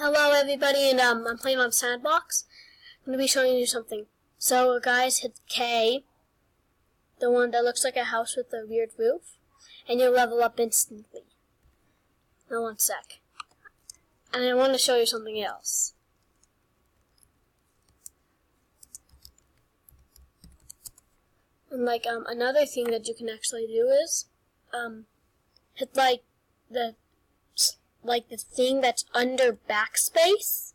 Hello everybody, and I'm playing on Sandbox. I'm going to be showing you something. So guys, hit K, the one that looks like a house with a weird roof, and you'll level up instantly. Now one sec. And I want to show you something else. And another thing that you can actually do is hit the thing that's under backspace.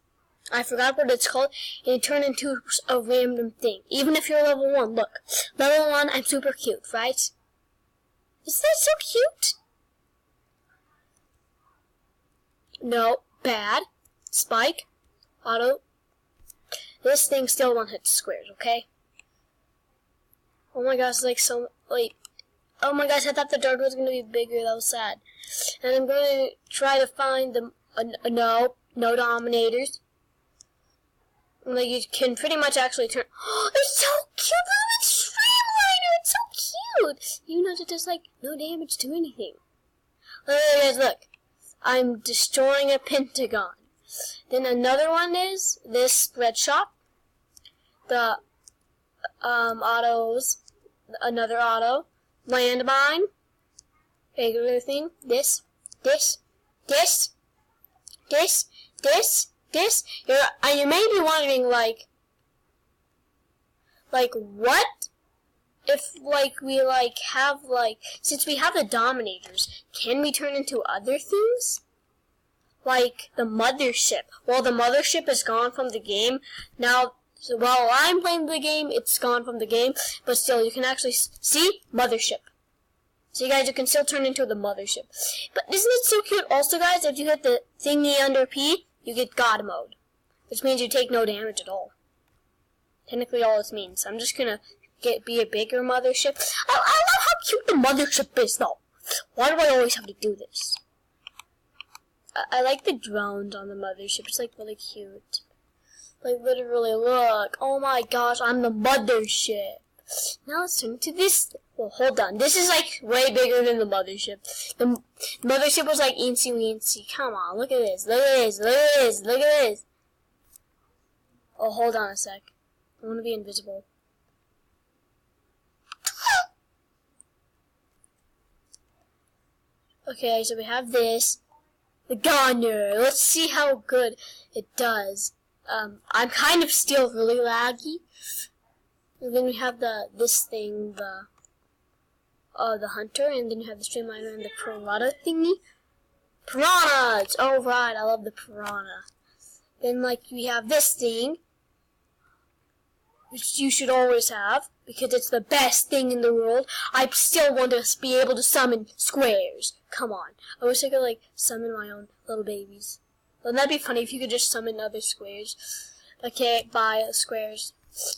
I forgot what it's called. And you turn into a random thing. Even if you're level 1. Look. Level 1, I'm super cute, right? Isn't that so cute? No. Bad. Spike. Auto. This thing still won't hit squares, okay? Oh my gosh, oh my gosh, I thought the dart was going to be bigger. That was sad. And I'm going to try to find the no dominators. Like, you can pretty much actually turn. Oh, it's so cute! Look, it's Streamliner! It's so cute! Even though it does no damage to anything. Guys, look. I'm destroying a pentagon. Then another one is this red shop. The autos. Another auto. Landmine. Regular thing. This. You may be wondering, what if, since we have the Dominators, can we turn into other things? Like the Mothership. Well, the Mothership is gone from the game. Now, so while I'm playing the game, it's gone from the game. But still, you can actually see Mothership. So guys, you can still turn into the Mothership. But isn't it so cute? Also, guys, if you hit the thingy under P, you get God mode. Which means you take no damage at all. Technically all this means. I'm just gonna be a bigger Mothership. I love how cute the Mothership is, though. Why do I always have to do this? I like the drones on the Mothership. It's really cute. Literally, look. Oh my gosh, I'm the Mothership. Now let's turn to this. Well, hold on. This is way bigger than the Mothership. The Mothership was eensy weensy. Come on, look at this. Look at this. Look at this. Look at this. Oh, hold on a sec. I want to be invisible. Okay, so we have this. The Gunner. Let's see how good it does. I'm kind of still really laggy. And then we have this thing, the Hunter, and then you have the Streamliner and the Piranha thingy. Piranhas! Oh, right, I love the Piranha. Then, we have this thing, which you should always have, because it's the best thing in the world. I still want to be able to summon squares. Come on. I wish I could, summon my own little babies. Wouldn't that be funny if you could just summon other squares? Okay, bye, squares.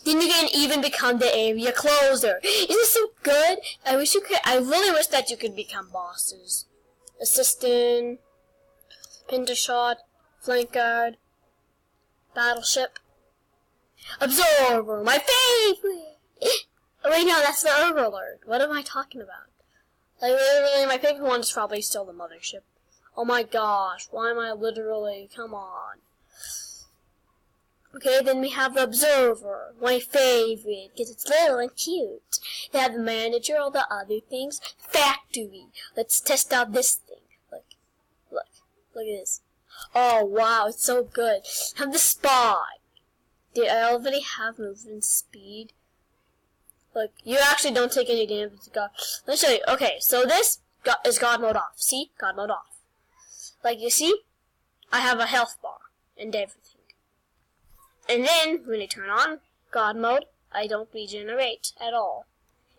Then you can even become the area closer. Isn't this so good? I really wish that you could become bosses. Assistant, Pentashot, Flank Guard, Battleship, Absorber, my favorite! Oh, wait, no, that's the Overlord. What am I talking about? Literally, my favorite one is probably still the Mothership. Oh my gosh, why am I literally, come on. Okay, then we have the Observer, my favorite, because it's little and cute. They have the Manager, all the other things. Factory, let's test out this thing. Look at this. Oh wow, it's so good. Have the Spy. Did I already have movement speed? Look, you actually don't take any damage to God. Let me show you. Okay, so this is God mode off. See? God mode off. You see? I have a health bar and everything. And then, when I turn on God mode, I don't regenerate at all.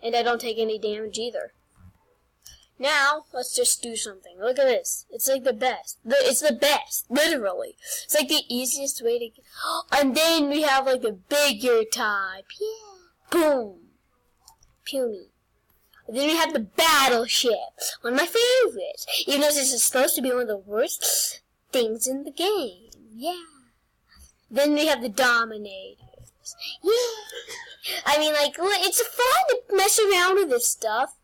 And I don't take any damage either. Now, let's just do something. Look at this. It's the best. It's the best, literally. It's the easiest way to get... And then we have the bigger type. Yeah. Boom. Puny. Then we have the Battleship. One of my favorites. Even though this is supposed to be one of the worst things in the game. Yeah. Then we have the Dominators. Yeah. I mean, it's fun to mess around with this stuff.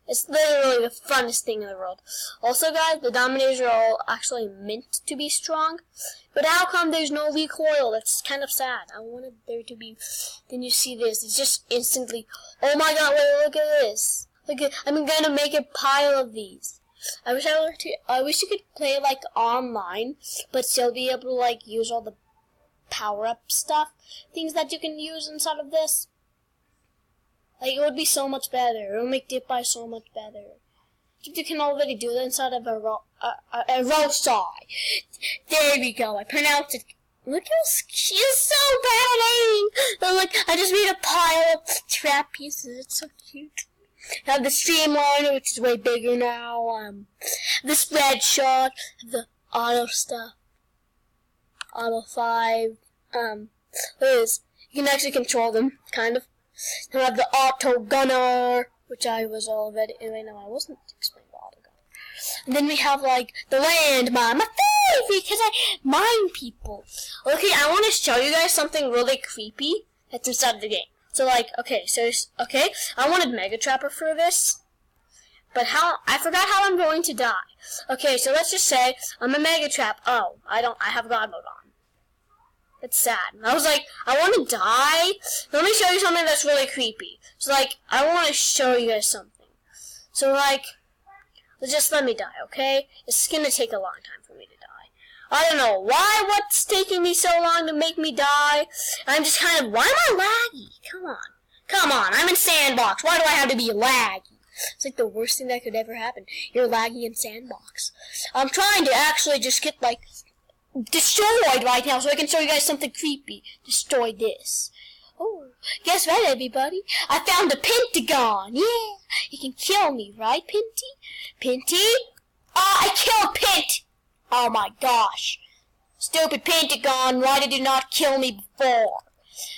It's literally the funnest thing in the world. Also, guys, the Dominators are all actually meant to be strong. But how come there's no recoil? That's kind of sad. I wanted there to be... Then you see this. It's just instantly... Oh my god, wait, look at this. Look at... I'm gonna make a pile of these. I wish you could play, like, online, but still be able to, like, use all the power-up stuff. Things that you can use inside of this. Like, it would be so much better. It would make Dip Buy so much better. You can already do that inside of a Rosai. There we go. I pronounced it. Look how she's so bad at aiming. Look, I just made a pile of trap pieces. It's so cute. I have the Streamliner, which is way bigger now. The spread shot, the auto stuff, auto 5. You can actually control them, kind of. Then I have the auto gunner, which I was already. Wait, no, I wasn't explaining the auto gunner. And then we have like the landmine, my favorite, because I mine people. Okay, I want to show you guys something really creepy that's inside the game. So like, okay, I wanted Mega Trapper for this, but I forgot how I'm going to die. Okay, so let's just say I'm a Mega Trap. Oh, I have God mode on. That's sad. I was like, I want to die. Let me show you something that's really creepy. So like, I want to show you guys something. So like, just let me die, okay? It's gonna take a long time for me to die. I don't know what's taking me so long to make me die. I'm just kind of, why am I laggy? Come on, I'm in Sandbox. Why do I have to be laggy? It's like the worst thing that could ever happen. You're laggy in Sandbox. I'm trying to actually just get like destroyed right now so I can show you guys something creepy. Destroy this. Oh, guess what, everybody? I found a Pentagon. Yeah, you can kill me, right, Pinty? I killed Pint. Oh my gosh. Stupid Pentagon, why did you not kill me before?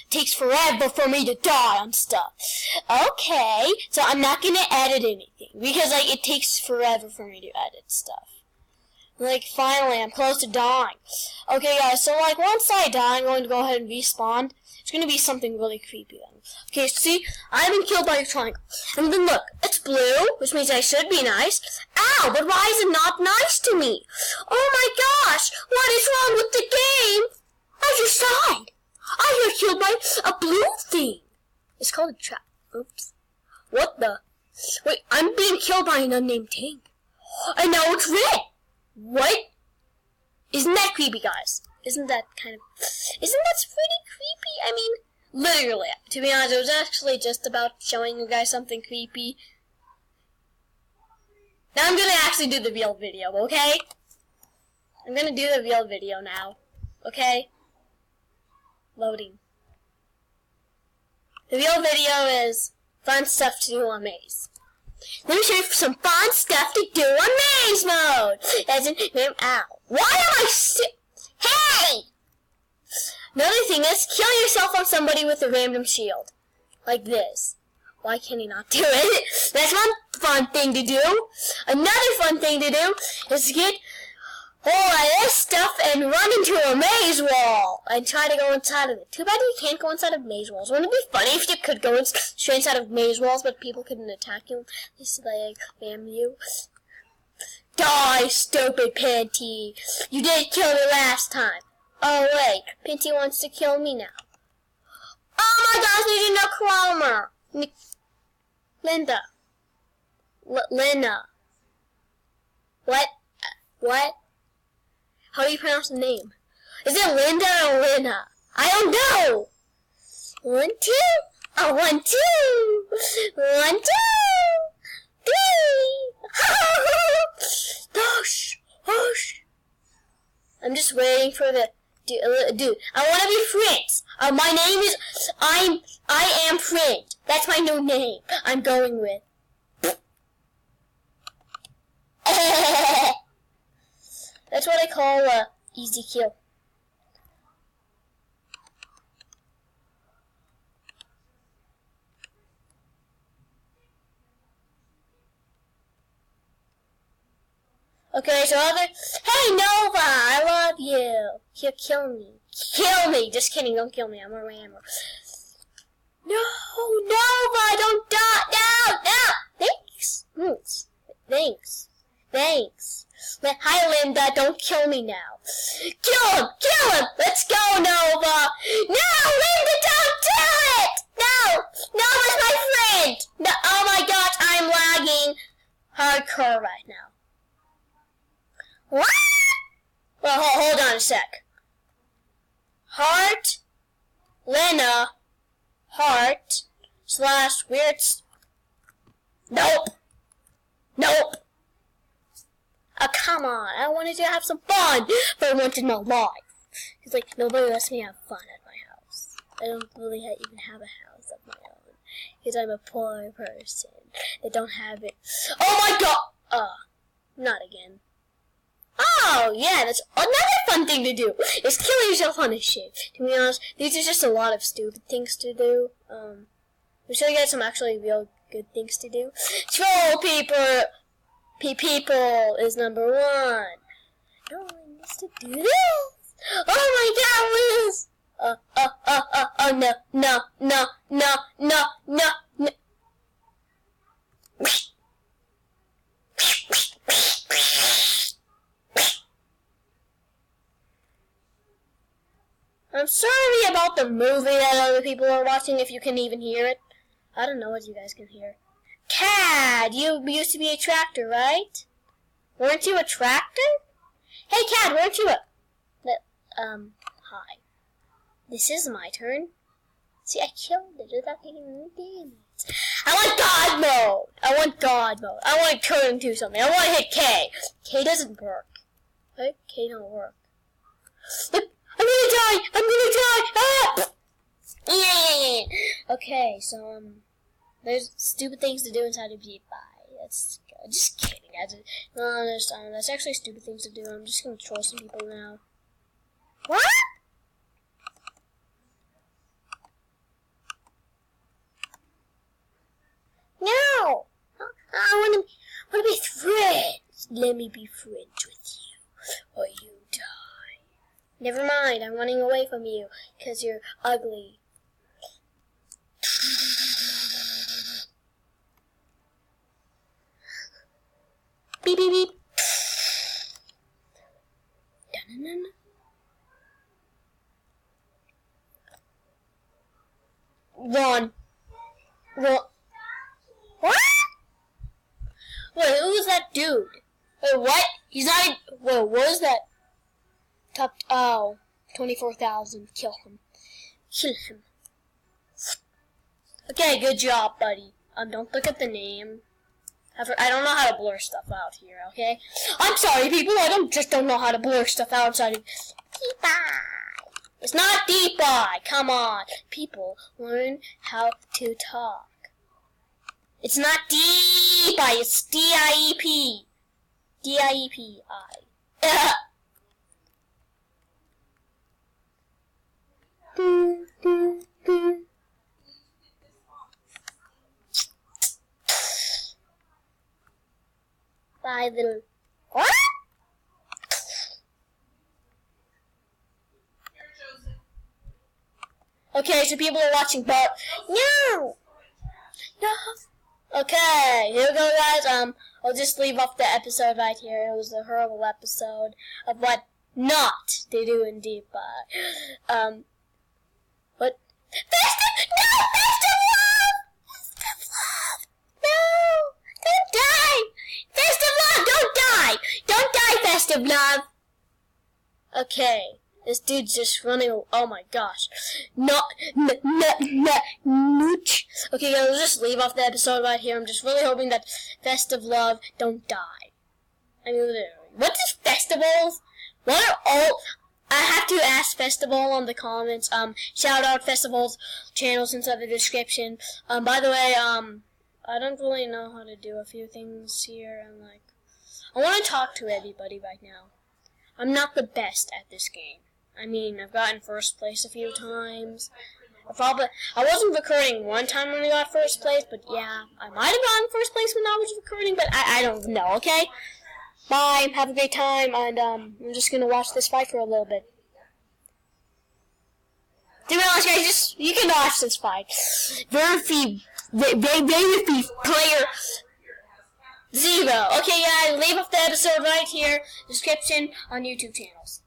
It takes forever for me to die on stuff. Okay, so I'm not gonna edit anything because like it takes forever for me to edit stuff. Like, finally, I'm close to dying. Okay, guys, so, like, once I die, I'm going to go ahead and respawn. It's going to be something really creepy then. Okay, see, I've been killed by a triangle. And then, look, it's blue, which means I should be nice. Ow, but why is it not nice to me? Oh, my gosh, what is wrong with the game? I just died. I got killed by a blue thing. It's called a trap. Oops. What the? Wait, I'm being killed by an unnamed tank. And now it's red. What? Isn't that creepy, guys? Isn't that pretty creepy? I mean, literally, to be honest, I was actually just about showing you guys something creepy. Now I'm gonna actually do the real video, okay? I'm gonna do the real video now, okay? Loading. The real video is fun stuff to do on Maze. Let me show you some fun stuff to do on Maze mode. As in, ow. Why am I Hey! Another thing is, kill yourself on somebody with a random shield. Like this. Why can he not do it? That's one fun thing to do. Another fun thing to do is to get all of this stuff and run into a maze wall and try to go inside of it. Too bad you can't go inside of maze walls. Wouldn't it be funny if you could go straight inside of maze walls, but people couldn't attack you? Just like spam you. Die, stupid Pinty! You didn't kill me last time. Oh wait, Pinty wants to kill me now. Oh my gosh, there's a Necromer! Linda. Lena. What? What? How do you pronounce the name? Is it Linda or Lena? I don't know! 1, 2. Oh, 1, 2. 1, 2. 3. Hush! Hush! I'm just waiting for the... Dude, I want to be friends. My name is... I am Friend. That's my new name. I'm going with... That's what I call a easy kill. Okay, so hey Nova, I love you. Here, kill me. Kill me. Just kidding, don't kill me. I'm a rammer. No, Nova, don't die. No. Thanks. Thanks. Hi, Linda. Don't kill me now. Kill him. Let's go, Nova. No, Linda, don't do it. No, Nova's my friend. No, oh my gosh, I'm lagging hardcore right now. What? Well, hold on a sec. Heart, Lena, heart, / weird. Nope. Oh, come on. I wanted to have some fun for once in my life. It's like, nobody lets me have fun at my house. I don't really even have a house of my own. Because I'm a poor person. They don't have it. Oh my god! Not again. Oh, yeah, that's another fun thing to do, is kill yourself on a ship. To be honest, these are just a lot of stupid things to do. We'll show you guys some actually real good things to do. Troll people! People is number 1. No one needs to do this. Oh my god, Liz! No. I'm sorry about the movie that other people are watching, if you can even hear it. I don't know what you guys can hear. Cad, you used to be a tractor, right? Weren't you a tractor? Hey, Cad, weren't you a... hi. This is my turn. See, I killed it without taking any damage. I want God mode. I want to turn into something. I want to hit K. K doesn't work. Right? K don't work. I'm gonna die! Ah! Yeah! Okay, so, there's stupid things to do inside of Beat By. That's good. Just kidding. That's actually stupid things to do. I'm just gonna troll some people now. What? No! I wanna be friends. Let me be friends with you, or you die. Never mind, I'm running away from you, because you're ugly. Beep, beep, beep. Da-na-na-na. Run. What? Wait, who was that dude? Wait, what? He's not... Wait, what was that? Oh, 24,000. Kill him. Okay, good job, buddy. Don't look at the name. I don't know how to blur stuff out here, okay? I'm sorry, people. I just don't know how to blur stuff outside of... Deep-eye. It's not deep-eye. Come on. People, learn how to talk. It's not deep-eye. It's D-I-E-P. D-I-E-P-I. Bye, little... What? Okay, so people are watching, but... No! Okay, here we go, guys. I'll just leave off the episode right here. It was a horrible episode of what not to do in Deep By. What? Fest of love! No! Don't die! Fest of love! Don't die, Fest of love! Okay. This dude's just running. Oh my gosh. Nooch. Okay, guys, we'll just leave off the episode right here. I'm just really hoping that Fest of Love don't die. I mean, literally. What is festivals? What are all... I have to ask Festival on the comments. Shout out Festival's channels inside the description. By the way, I don't really know how to do a few things here. I want to talk to everybody right now. I'm not the best at this game. I mean, I've gotten first place a few times. I wasn't recording one time when I got first place, but yeah, I might have gotten first place when I was recording, but I don't know, okay? Bye, have a great time, and I'm just gonna watch this fight for a little bit. To be honest, guys, you can watch this fight. Very few players. 0. Okay, guys, leave off the episode right here. Description on YouTube channels.